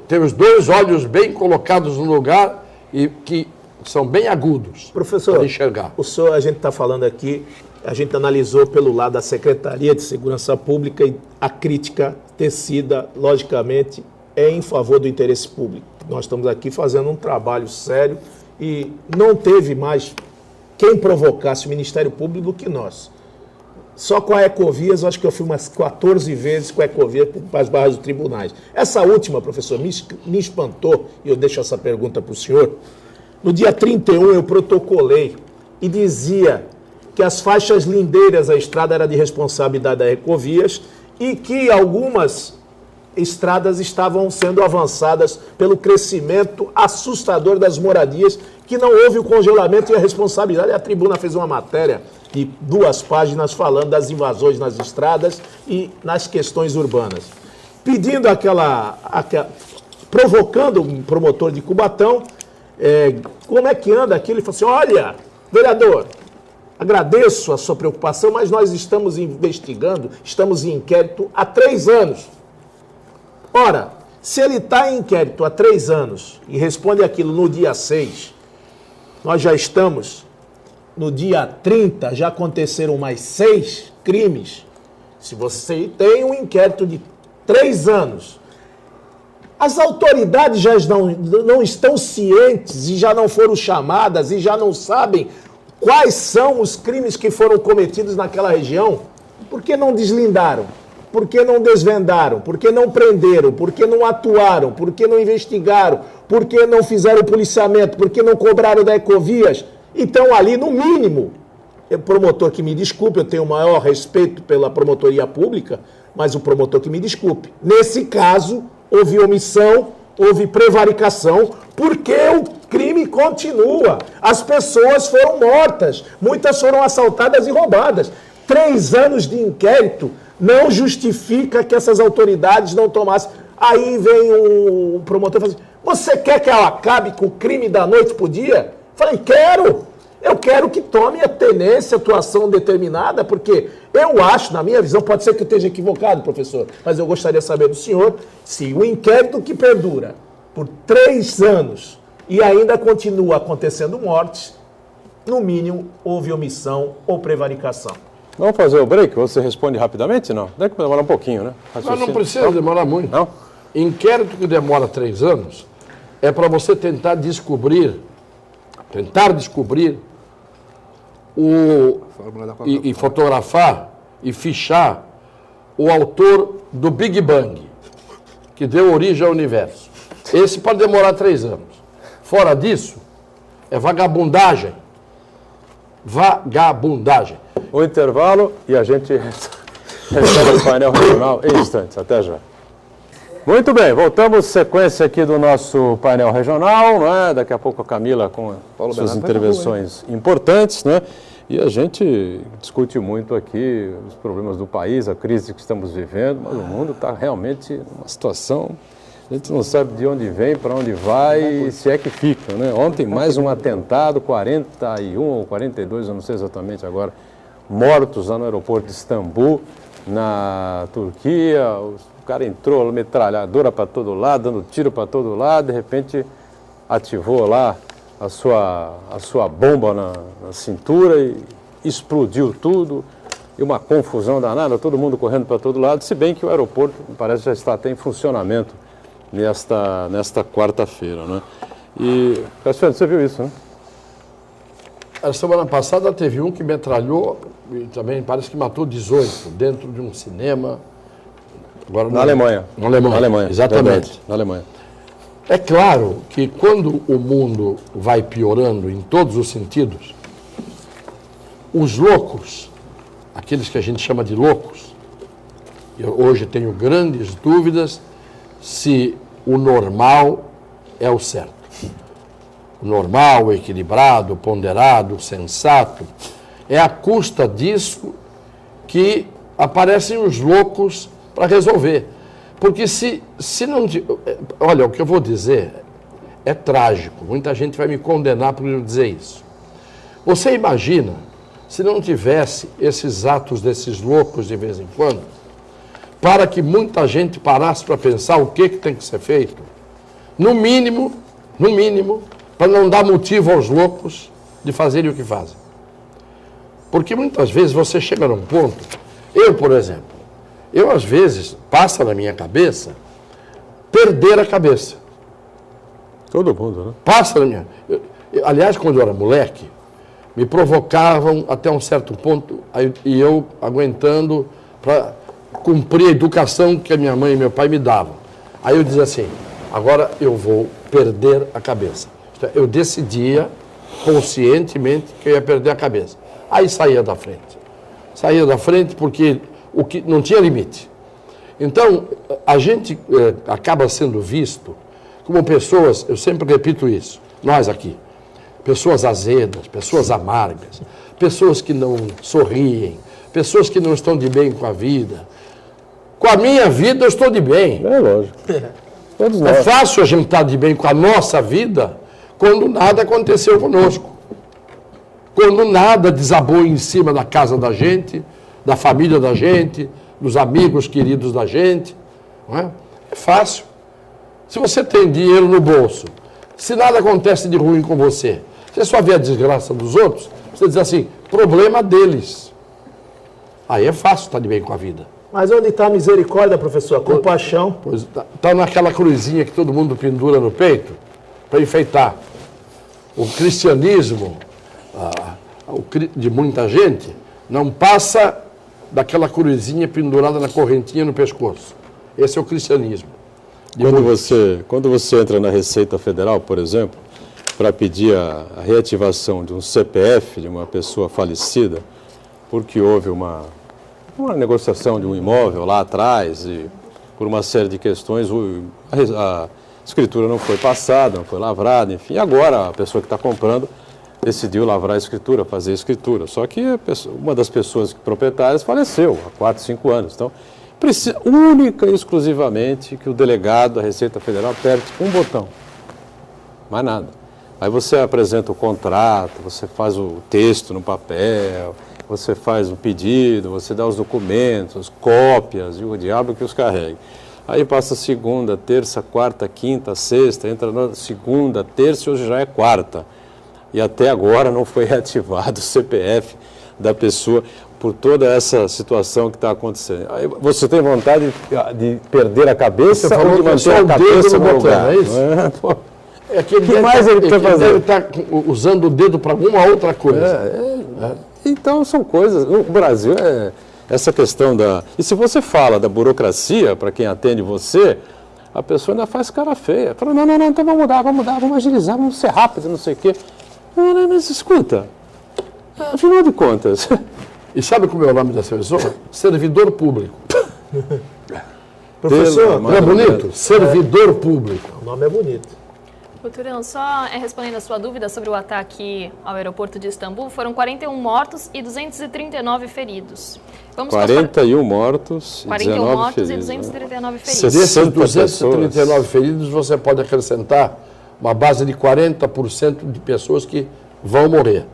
tem os dois olhos bem colocados no lugar e que são bem agudos. Professor, para enxergar. O senhor, a gente está falando aqui, a gente analisou pelo lado da Secretaria de Segurança Pública e a crítica tecida, logicamente, é em favor do interesse público. Nós estamos aqui fazendo um trabalho sério e não teve mais quem provocasse o Ministério Público do que nós. Só com a Ecovias, eu acho que eu fui umas 14 vezes com a Ecovias para as barras dos tribunais. Essa última, professor, me espantou, e eu deixo essa pergunta para o senhor. No dia 31 eu protocolei e dizia que as faixas lindeiras da estrada era de responsabilidade da Ecovias e que algumas estradas estavam sendo avançadas pelo crescimento assustador das moradias, que não houve o congelamento e a responsabilidade. A tribuna fez uma matéria de 2 páginas falando das invasões nas estradas e nas questões urbanas. Pedindo provocando um promotor de Cubatão, como é que anda aquilo? Ele falou assim, olha, vereador, agradeço a sua preocupação, mas nós estamos investigando, estamos em inquérito há 3 anos. Ora, se ele está em inquérito há 3 anos e responde aquilo no dia 6, nós já estamos no dia 30, já aconteceram mais 6 crimes. Se você tem um inquérito de 3 anos, as autoridades já não estão cientes e já não foram chamadas e já não sabem quais são os crimes que foram cometidos naquela região. Por que não deslindaram? Por que não desvendaram? Por que não prenderam? Por que não atuaram? Por que não investigaram? Por que não fizeram policiamento? Por que não cobraram da Ecovias? Então ali, no mínimo, o promotor que me desculpe, eu tenho o maior respeito pela promotoria pública, mas o promotor que me desculpe. Nesse caso, houve omissão, houve prevaricação, porque o crime continua. As pessoas foram mortas, muitas foram assaltadas e roubadas. 3 anos de inquérito não justifica que essas autoridades não tomassem. Aí vem o promotor e fala assim, você quer que ela acabe com o crime da noite pro dia? Falei, quero. Eu quero que tome a tenência, atuação determinada, porque eu acho, na minha visão, pode ser que eu esteja equivocado, professor, mas eu gostaria de saber do senhor se o inquérito que perdura por 3 anos e ainda continua acontecendo mortes, no mínimo houve omissão ou prevaricação. Vamos fazer o break? Você responde rapidamente? Não? Deve que demorar um pouquinho, né? Mas não precisa demorar muito. Não? Inquérito que demora 3 anos é para você tentar descobrir e fotografar e fichar o autor do Big Bang, que deu origem ao universo. Esse pode demorar 3 anos. Fora disso, é vagabundagem. Vagabundagem. O intervalo e a gente recebe o painel regional em instantes. Até já. Muito bem, voltamos sequência aqui do nosso painel regional, não é? Daqui a pouco a Camila com suas intervenções importantes, né? E a gente discute muito aqui os problemas do país, a crise que estamos vivendo, mas o mundo está realmente numa situação, a gente não sabe de onde vem, para onde vai e se é que fica, né? Ontem mais um atentado, 41 ou 42, eu não sei exatamente agora, mortos lá no aeroporto de Istambul, na Turquia. O cara entrou, metralhadora para todo lado, dando tiro para todo lado, de repente ativou lá a sua bomba na cintura e explodiu tudo, e uma confusão danada, todo mundo correndo para todo lado, se bem que o aeroporto parece já está até em funcionamento nesta quarta-feira, né? E, Cassiano, você viu isso, né? A semana passada teve um que metralhou e também parece que matou 18 dentro de um cinema. Agora, na Alemanha. Na Alemanha, exatamente. Verdade, na Alemanha. É claro que quando o mundo vai piorando em todos os sentidos, os loucos, aqueles que a gente chama de loucos, eu hoje tenho grandes dúvidas se o normal é o certo. O normal, o equilibrado, o ponderado, o sensato, é à custa disso que aparecem os loucos para resolver. Porque se não... Olha, o que eu vou dizer é trágico. Muita gente vai me condenar por eu dizer isso. Você imagina se não tivesse esses atos desses loucos de vez em quando, para que muita gente parasse para pensar o que tem que ser feito? No mínimo, para não dar motivo aos loucos de fazerem o que fazem. Porque muitas vezes você chega num ponto, eu, por exemplo, às vezes passa na minha cabeça perder a cabeça. Todo mundo, né? Passa na minha... aliás, quando eu era moleque, me provocavam até um certo ponto, e eu aguentando para cumprir a educação que a minha mãe e meu pai me davam. Aí eu dizia assim, agora eu vou perder a cabeça. Eu decidia conscientemente que eu ia perder a cabeça. Aí saía da frente. Saía da frente porque o que não tinha limite. Então, a gente acaba sendo visto como pessoas, eu sempre repito isso, nós aqui, pessoas azedas, pessoas amargas, pessoas que não sorriem, pessoas que não estão de bem com a vida. Com a minha vida eu estou de bem. É lógico. Todos nós. É fácil a gente estar de bem com a nossa vida quando nada aconteceu conosco. Quando nada desabou em cima da casa da gente, da família da gente, dos amigos queridos da gente. Não é? É fácil. Se você tem dinheiro no bolso, se nada acontece de ruim com você, você só vê a desgraça dos outros, você diz assim, problema deles. Aí é fácil estar de bem com a vida. Mas onde está a misericórdia, professor? A compaixão? Pois está naquela cruzinha que todo mundo pendura no peito para enfeitar. O cristianismo de muita gente não passa daquela cruzinha pendurada na correntinha no pescoço. Esse é o cristianismo. Quando você entra na Receita Federal, por exemplo, para pedir a reativação de um CPF de uma pessoa falecida, porque houve uma negociação de um imóvel lá atrás e por uma série de questões a escritura não foi passada, não foi lavrada, enfim. Agora a pessoa que está comprando decidiu lavrar a escritura, fazer a escritura. Só que uma das pessoas proprietárias faleceu há 4, 5 anos. Então, precisa única e exclusivamente que o delegado da Receita Federal aperte um botão. Mais nada. Aí você apresenta o contrato, você faz o texto no papel, você faz o pedido, você dá os documentos, cópias, e o diabo que os carregue. Aí passa segunda, terça, quarta, quinta, sexta, entra na segunda, terça e hoje já é quarta. E até agora não foi reativado o CPF da pessoa por toda essa situação que está acontecendo. Aí você tem vontade de perder a cabeça ou de manter a cabeça no lugar? É isso? O que mais ele quer fazer? Ele está usando o dedo para alguma outra coisa. Então são coisas... O Brasil é essa questão da... E se você fala da burocracia, para quem atende você, a pessoa ainda faz cara feia. Fala, não, então vamos mudar, vamos agilizar, vamos ser rápido, não sei o quê. Mas escuta, afinal de contas... E sabe como é o nome dessa pessoa? Servidor público. Professor, não é bonito? Servidor público. O nome é bonito. Doutorão, só respondendo a sua dúvida sobre o ataque ao aeroporto de Istambul, foram 41 mortos e 239 feridos. Vamos 41 mortos e 41 19 mortos feridos. E 239 feridos. Desses 239 feridos, você pode acrescentar uma base de 40% de pessoas que vão morrer.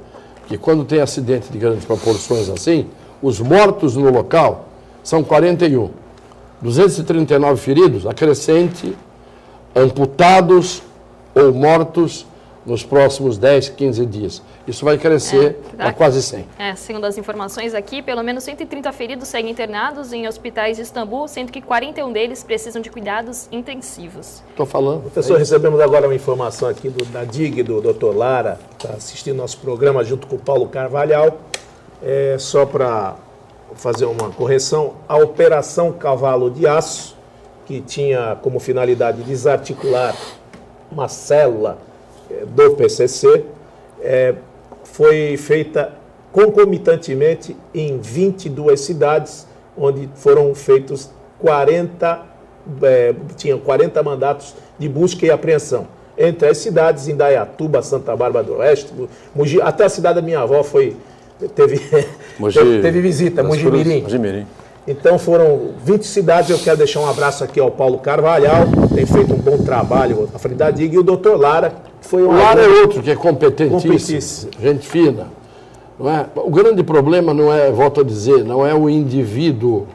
Que quando tem acidente de grandes proporções assim, os mortos no local são 41. 239 feridos, acrescente amputados ou mortos nos próximos 10, 15 dias. Isso vai crescer a quase 100. Segundo as informações aqui, pelo menos 130 feridos seguem internados em hospitais de Istambul, sendo que 41 deles precisam de cuidados intensivos. Estou falando. Professor, recebemos agora uma informação aqui da DIG, do Dr. Lara, que está assistindo nosso programa junto com o Paulo Carvalhal. Só para fazer uma correção, a Operação Cavalo de Aço, que tinha como finalidade desarticular uma célula do PCC, foi feita concomitantemente em 22 cidades, onde foram feitos 40 mandatos de busca e apreensão. Entre as cidades, Indaiatuba, Santa Bárbara do Oeste, Mogi, até a cidade da minha avó teve visita, Mogi Mirim. Então foram 20 cidades. Eu quero deixar um abraço aqui ao Paulo Carvalhal, tem feito um bom trabalho à frente da DIG, e o doutor Lara, que foi O Lara é outro que é competentíssimo, gente fina. Não é? O grande problema não é, volto a dizer, não é o indivíduo,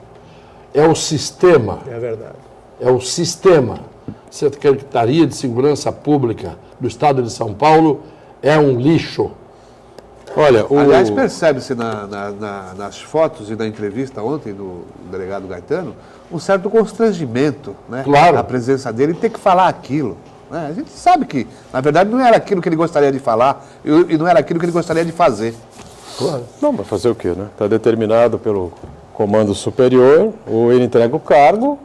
é o sistema. É verdade. É o sistema. Secretaria de Segurança Pública do Estado de São Paulo é um lixo. Olha, Aliás, percebe-se nas fotos e na entrevista ontem do delegado Gaetano um certo constrangimento, né? Claro. A presença dele e ter que falar aquilo. Né? A gente sabe que, na verdade, não era aquilo que ele gostaria de falar e não era aquilo que ele gostaria de fazer. Claro. Não, mas fazer o quê, né? Está determinado pelo comando superior, ou ele entrega o cargo,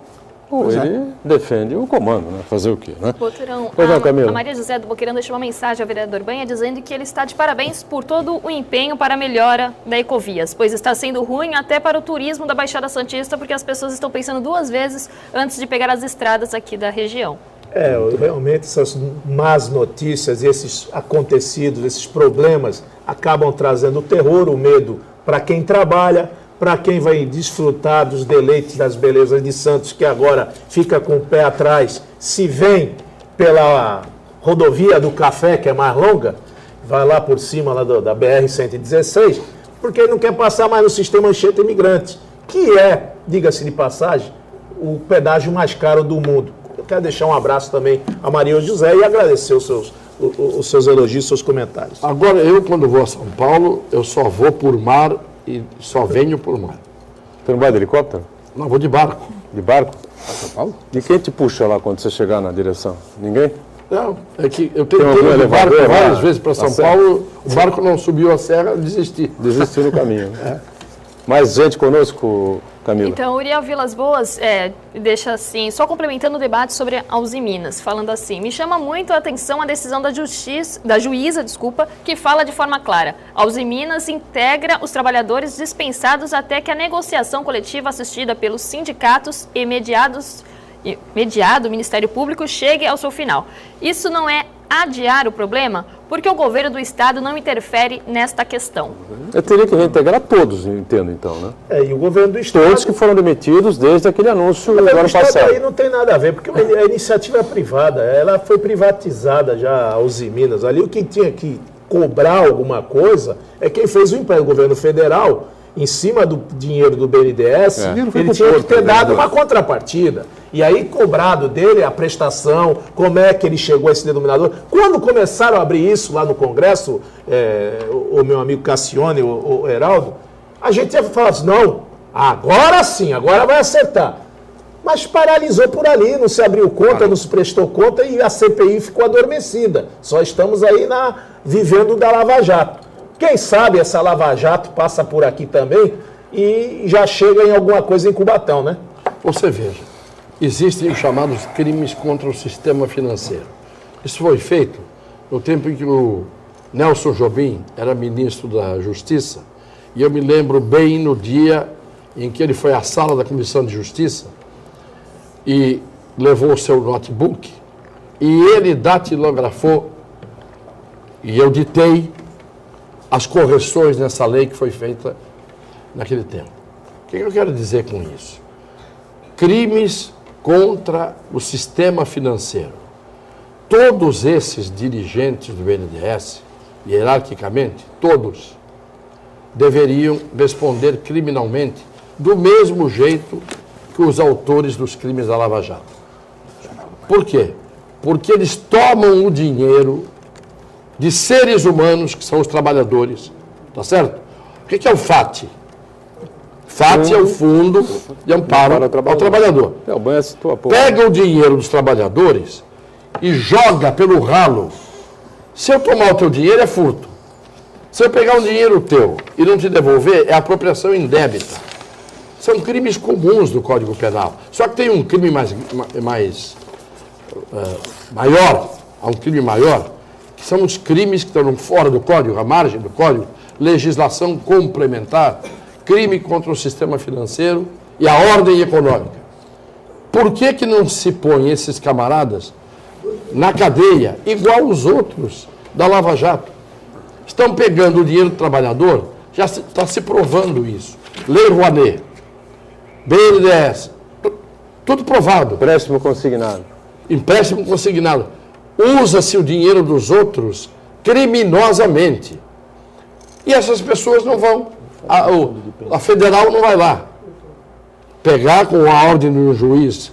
ou ele defende o comando, né? Fazer o quê, né? Boturão, Pois não, Camila. a Maria José do Boqueirão deixou uma mensagem ao vereador Banha dizendo que ele está de parabéns por todo o empenho para a melhora da Ecovias, pois está sendo ruim até para o turismo da Baixada Santista, porque as pessoas estão pensando 2 vezes antes de pegar as estradas aqui da região. Realmente essas más notícias, esses acontecidos, esses problemas acabam trazendo o terror, o medo para quem trabalha, para quem vai desfrutar dos deleites, das belezas de Santos, que agora fica com o pé atrás, se vem pela rodovia do Café, que é mais longa, vai lá por cima lá da BR-116, porque ele não quer passar mais no sistema Anchieta Imigrante, que é, diga-se de passagem, o pedágio mais caro do mundo. Eu quero deixar um abraço também a Maria José e agradecer os seus elogios, seus comentários. Agora, eu quando vou a São Paulo, eu só vou por mar e só venho por mar. Você não vai de helicóptero? Não, vou de barco. De barco? Para São Paulo? E quem te puxa lá quando você chegar na direção? Ninguém? Não, é que eu Tem tentei algum ir de barco elevador lá várias vezes para na São serra? Paulo, o barco não subiu a serra, eu desisti. Desistir no caminho. Né? Mais gente conosco, Camila. Então, Uriel Vilas Boas deixa assim, só complementando o debate sobre a Uzi Minas, falando assim: me chama muito a atenção a decisão da juíza, que fala de forma clara: a Uzi Minas integra os trabalhadores dispensados até que a negociação coletiva assistida pelos sindicatos e mediado o Ministério Público chegue ao seu final. Isso não é adiar o problema? Porque o governo do Estado não interfere nesta questão. Eu teria que reintegrar todos, entendo então, né? E o governo do Estado... Todos que foram demitidos desde aquele anúncio do O ano Estado passado. aí não tem nada a ver, porque a iniciativa é privada, ela foi privatizada já, a Uzi Minas. Ali o que tinha que cobrar alguma coisa é quem fez o emprego, o governo federal, em cima do dinheiro do BNDES, ele tinha que ter dado uma contrapartida. E aí, cobrado dele a prestação, como é que ele chegou a esse denominador. Quando começaram a abrir isso lá no Congresso, o meu amigo Cassione, o Heraldo, a gente ia falar assim, não, agora sim, agora vai acertar. Mas paralisou por ali, não se abriu conta, não se prestou conta e a CPI ficou adormecida. Só estamos aí vivendo da Lava Jato. Quem sabe essa Lava Jato passa por aqui também e já chega em alguma coisa em Cubatão, né? Você veja, existem os chamados crimes contra o sistema financeiro. Isso foi feito no tempo em que o Nelson Jobim era ministro da Justiça, e eu me lembro bem no dia em que ele foi à sala da Comissão de Justiça e levou o seu notebook e ele datilografou e eu ditei as correções nessa lei que foi feita naquele tempo. O que eu quero dizer com isso? Crimes contra o sistema financeiro. Todos esses dirigentes do BNDES, hierarquicamente, todos, deveriam responder criminalmente do mesmo jeito que os autores dos crimes da Lava Jato. Por quê? Porque eles tomam o dinheiro de seres humanos, que são os trabalhadores, tá certo? O que é o FAT? FAT é o Fundo de Amparo ao Trabalhador. O Banha citou há pouco. Pega o dinheiro dos trabalhadores e joga pelo ralo. Se eu tomar o teu dinheiro, é furto. Se eu pegar um dinheiro teu e não te devolver, é apropriação indébita. São crimes comuns do Código Penal. Só que tem um crime maior, há um crime maior, que são os crimes que estão fora do Código, à margem do Código, legislação complementar, crime contra o sistema financeiro e a ordem econômica. Por que não se põe esses camaradas na cadeia, igual os outros da Lava Jato? Estão pegando o dinheiro do trabalhador, já está se provando isso. Lei Rouanet. BNDES, tudo provado. Empréstimo consignado. Empréstimo consignado. Usa-se o dinheiro dos outros criminosamente. E essas pessoas não vão. A federal não vai lá pegar com a ordem do juiz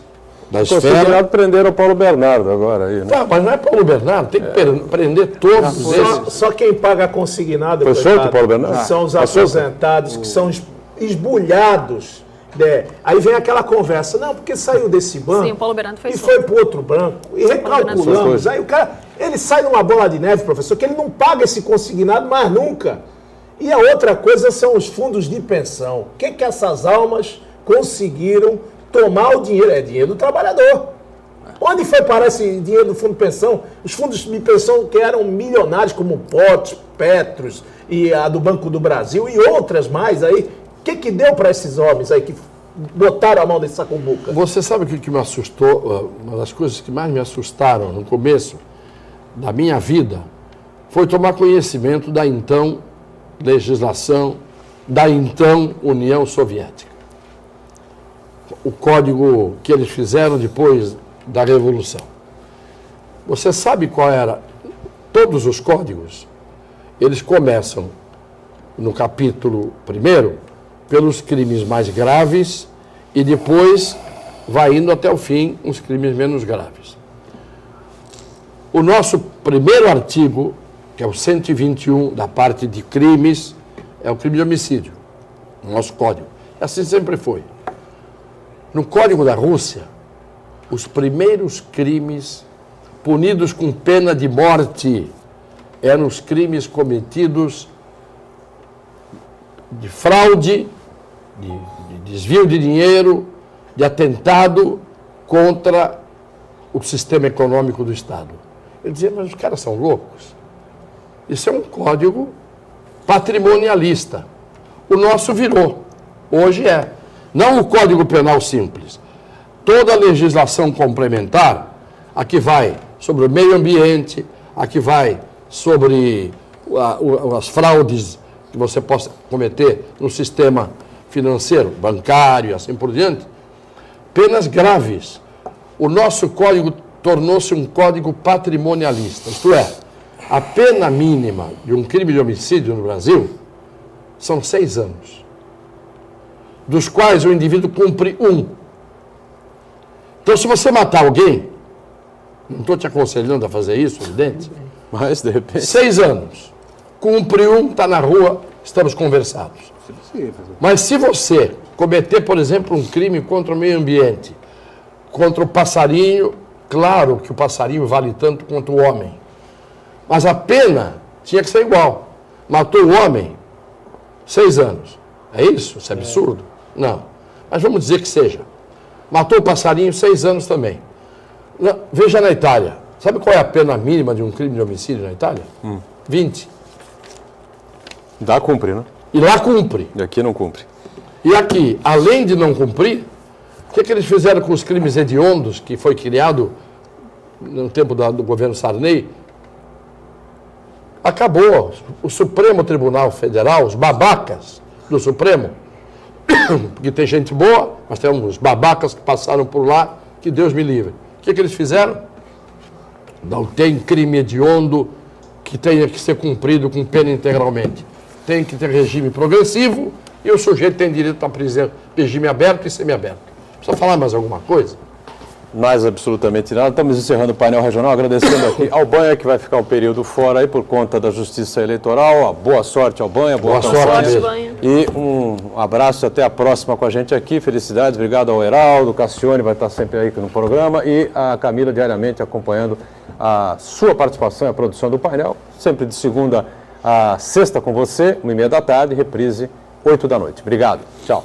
da esfera. Consignado prenderam o Paulo Bernardo agora aí, né? Não, mas não é Paulo Bernardo, tem que prender todos esses. Só quem paga consignado, Foi solto o Paulo Bernardo? são os aposentados, que são esbulhados. Né? Aí vem aquela conversa, não, porque saiu desse banco Sim, o Paulo Bernardo foi e solto. foi para outro banco, e recalculamos. Aí o cara, ele sai numa bola de neve, professor, que ele não paga esse consignado mais nunca. E a outra coisa são os fundos de pensão. O que essas almas conseguiram tomar o dinheiro? É dinheiro do trabalhador. Onde foi parar esse dinheiro do fundo de pensão? Os fundos de pensão que eram milionários, como Potes, Petros e a do Banco do Brasil e outras mais aí. O que deu para esses homens aí que botaram a mão desse sacumbuca? Você sabe o que me assustou? Uma das coisas que mais me assustaram no começo da minha vida foi tomar conhecimento da então legislação da então União Soviética. O código que eles fizeram depois da Revolução. Você sabe qual era? Todos os códigos, eles começam no capítulo 1º pelos crimes mais graves e depois vai indo até o fim os crimes menos graves. O nosso primeiro artigo, que é o 121 da parte de crimes, é o crime de homicídio, no nosso código. Assim sempre foi. No Código da Rússia, os primeiros crimes punidos com pena de morte eram os crimes cometidos de fraude, de desvio de dinheiro, de atentado contra o sistema econômico do Estado. Ele dizia, mas os caras são loucos. Isso é um código patrimonialista. O nosso virou. Hoje é. Não o Código Penal simples. Toda a legislação complementar, a que vai sobre o meio ambiente, a que vai sobre as fraudes que você possa cometer no sistema financeiro, bancário e assim por diante, penas graves. O nosso código tornou-se um código patrimonialista, isto é, a pena mínima de um crime de homicídio no Brasil são 6 anos, dos quais o indivíduo cumpre 1. Então, se você matar alguém, não estou te aconselhando a fazer isso, evidente, Mas, de repente... 6 anos, cumpre 1, está na rua, estamos conversados. Mas se você cometer, por exemplo, um crime contra o meio ambiente, contra o passarinho, claro que o passarinho vale tanto quanto o homem, mas a pena tinha que ser igual. Matou o homem, 6 anos. É isso? Isso é absurdo? Não. Mas vamos dizer que seja. Matou o passarinho, 6 anos também. Veja na Itália. Sabe qual é a pena mínima de um crime de homicídio na Itália? 20. Dá cumprir, né? E lá cumpre. E aqui não cumpre. E aqui, além de não cumprir, o que eles fizeram com os crimes hediondos, que foi criado no tempo do governo Sarney? Acabou. O Supremo Tribunal Federal, os babacas do Supremo, porque tem gente boa, mas tem uns babacas que passaram por lá, que Deus me livre. O que eles fizeram? Não tem crime hediondo que tenha que ser cumprido com pena integralmente. Tem que ter regime progressivo e o sujeito tem direito a regime aberto e semiaberto. Precisa falar mais alguma coisa? Mais absolutamente nada. Estamos encerrando o painel regional, agradecendo aqui ao Banha, que vai ficar um período fora aí por conta da Justiça Eleitoral. Boa sorte ao Banha, boa sorte sorte. Banha. E um abraço, até a próxima com a gente aqui. Felicidades, obrigado ao Heraldo, Cassione vai estar sempre aí no programa e a Camila diariamente acompanhando a sua participação e a produção do painel, sempre de segunda a sexta com você, 1h30 da tarde, reprise 8 da noite. Obrigado, tchau.